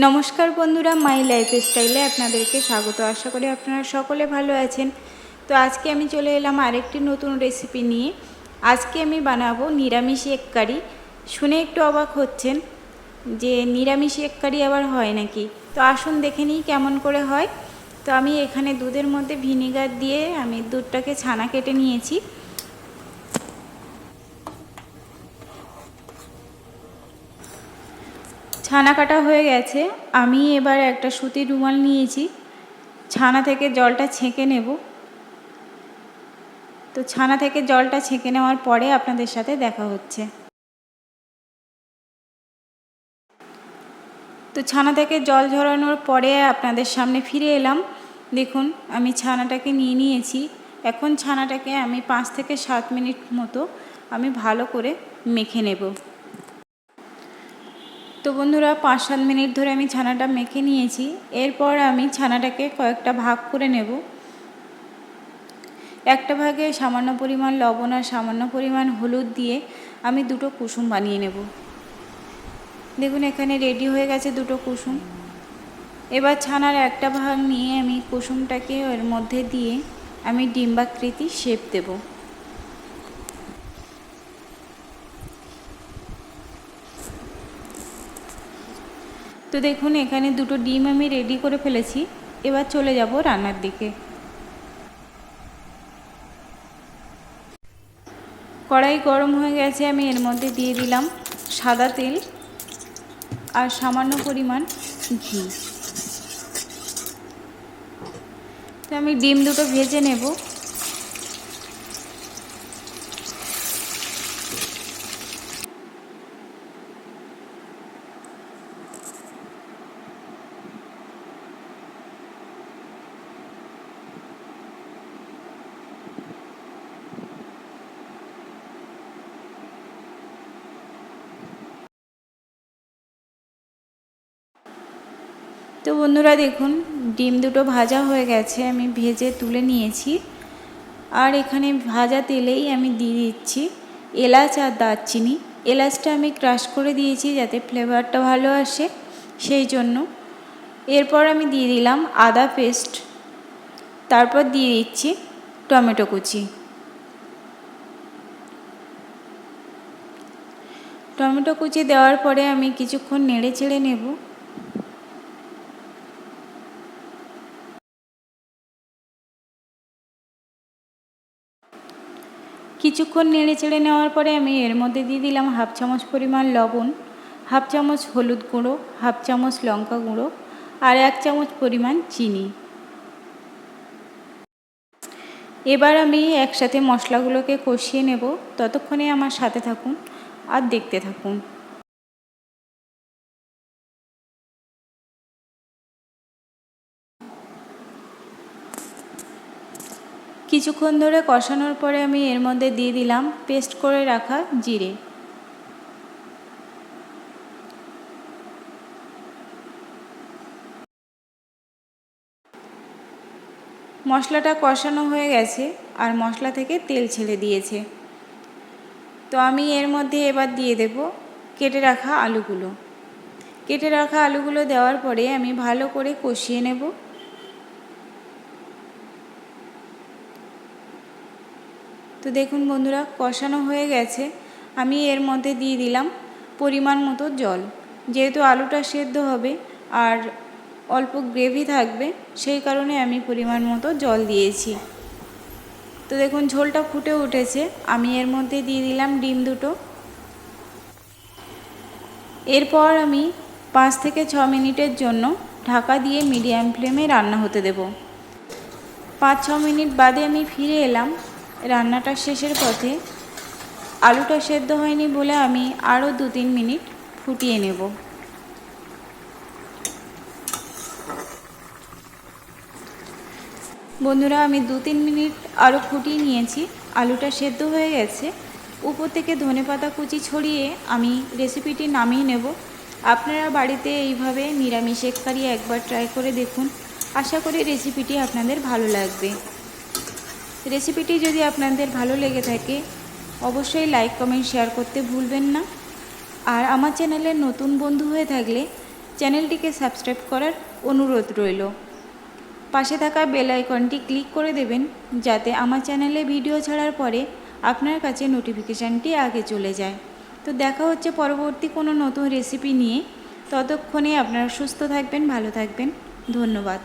নমস্কার বন্ধুরা, মাই লাইফস্টাইলে আপনাদেরকে স্বাগত। আশা করি আপনারা সকলে ভালো আছেন। তো আজকে আমি চলে এলাম আরেকটি নতুন রেসিপি নিয়ে। আজকে আমি বানাবো নিরামিষ এগ কারি। শুনে একটু অবাক হচ্ছেন যে নিরামিষ এগ কারি আবার হয় নাকি। তো আসুন দেখে নিই কেমন করে হয়। তো আমি এখানে দুধের মধ্যে ভিনিগার দিয়ে আমি দুধটাকে ছানা কেটে নিয়েছি। ছানা কাটা হয়ে গেছে। আমি এবার একটা সুতির রুমাল নিয়েছি, ছানা থেকে জলটা ছেঁকে নেব। তো ছানা থেকে জলটা ছেঁকে নেওয়ার পরে আপনাদের সাথে দেখা হচ্ছে। তো ছানা থেকে জল ঝরানোর পরে আপনাদের সামনে ফিরে এলাম। দেখুন আমি ছানাটাকে নিয়ে নিয়েছি। এখন ছানাটাকে আমি 5 থেকে 7 মিনিট মতো আমি ভালো করে মেখে নেব। তো বন্ধুরা 5-7 মিনিট ধরে আমি ছানাটা মেখে নিয়েছি। এরপর আমি ছানাটাকে কয়েকটা ভাগ করে নেব। একটা ভাগে সামান্য পরিমাণ লবণ আর সামান্য পরিমাণ হলুদ দিয়ে আমি দুটো কুসুম বানিয়ে নেব। দেখুন এখানে রেডি হয়ে গেছে দুটো কুসুম। এবার ছানার একটা ভাগ নিয়ে আমি কুসুমটাকে এর মধ্যে দিয়ে আমি ডিম্বাকৃতি শেপ দেব। তো দেখুন এখানে দুটো ডিম আমি রেডি করে ফেলেছি। এবার চলে যাব রান্নার দিকে। কড়াই গরম হয়ে গেছে, আমি এর মধ্যে দিয়ে দিলাম সাদা তেল আর সামান্য পরিমাণ ঘি। তো আমি ডিম দুটো ভেজে নেব। তো বন্ধুরা দেখুন ডিম দুটো ভাজা হয়ে গেছে, আমি ভেজে তুলে নিয়েছি। আর এখানে ভাজা তেলেই আমি দিয়ে দিচ্ছি এলাচ আর দারচিনি। এলাচটা আমি ক্রাশ করে দিয়েছি যাতে ফ্লেভারটা ভালো আসে, সেই জন্য। এরপর আমি দিয়ে দিলাম আদা পেস্ট, তারপর দিয়ে দিচ্ছি টমেটো কুচি। টমেটো কুচি দেওয়ার পরে আমি কিছুক্ষণ নেড়ে চেড়ে নেব। কিছুক্ষণ নেড়ে চেড়ে নেওয়ার পরে আমি এর মধ্যে দিয়ে দিলাম 1/2 চামচ পরিমাণ লবণ, 1/2 চামচ হলুদ গুঁড়ো, 1/2 চামচ লঙ্কা গুঁড়ো আর 1 চামচ পরিমাণ চিনি। এবার আমি একসাথে মশলাগুলোকে কষিয়ে নেব। ততক্ষণে আমার সাথে থাকুন আর দেখতে থাকুন। কিছুক্ষণ ধরে কষানোর পরে আমি এর মধ্যে দিয়ে দিলাম পেস্ট করে রাখা জিরে। মশলাটা কষানো হয়ে গেছে আর মশলা থেকে তেল ছেড়ে দিয়েছে। তো আমি এর মধ্যে এবার দিয়ে দেব কেটে রাখা আলুগুলো। কেটে রাখা আলুগুলো দেওয়ার পরে আমি ভালো করে কষিয়ে নেব। তো দেখুন বন্ধুরা কষানো হয়ে গেছে। আমি এর মধ্যে দিয়ে দিলাম পরিমাণ মতো জল। যেহেতু আলুটা সেদ্ধ হবে আর অল্প গ্রেভি থাকবে, সেই কারণে আমি পরিমাণ মতো জল দিয়েছি। তো দেখুন ঝোলটা ফুটে উঠেছে। আমি এর মধ্যে দিয়ে দিলাম ডিম দুটো। এরপর আমি 5 থেকে 6 মিনিটের জন্য ঢাকা দিয়ে মিডিয়াম ফ্লেমে রান্না হতে দেব। 5-6 মিনিট বাদে আমি ফিরে এলাম রান্নাটা শেষের পথে। আলুটা সেদ্ধ হয়নি বলে আমি আরও 2-3 মিনিট ফুটিয়ে নেব। বন্ধুরা আমি 2-3 মিনিট আরও ফুটিয়ে নিয়েছি। আলুটা সেদ্ধ হয়ে গেছে। উপর থেকে ধনেপাতা কুচি ছড়িয়ে আমি রেসিপিটি নামিয়ে নেব। আপনারা বাড়িতে এইভাবে নিরামিষ এগ কারি একবার ট্রাই করে দেখুন। আশা করি রেসিপিটি আপনাদের ভালো লাগবে। রেসিপিটি যদি আপনাদের ভালো লেগে থাকে অবশ্যই লাইক কমেন্ট শেয়ার করতে ভুলবেন না। আর আমার চ্যানেলের নতুন বন্ধু হয়ে থাকলে চ্যানেলটিকে সাবস্ক্রাইব করার অনুরোধ রইল। পাশে থাকা বেল আইকনটি ক্লিক করে দেবেন, যাতে আমার চ্যানেলে ভিডিও ছাড়ার পরে আপনার কাছে নোটিফিকেশানটি আগে চলে যায়। তো দেখা হচ্ছে পরবর্তী কোনো নতুন রেসিপি নিয়ে। ততক্ষণে আপনারা সুস্থ থাকবেন, ভালো থাকবেন। ধন্যবাদ।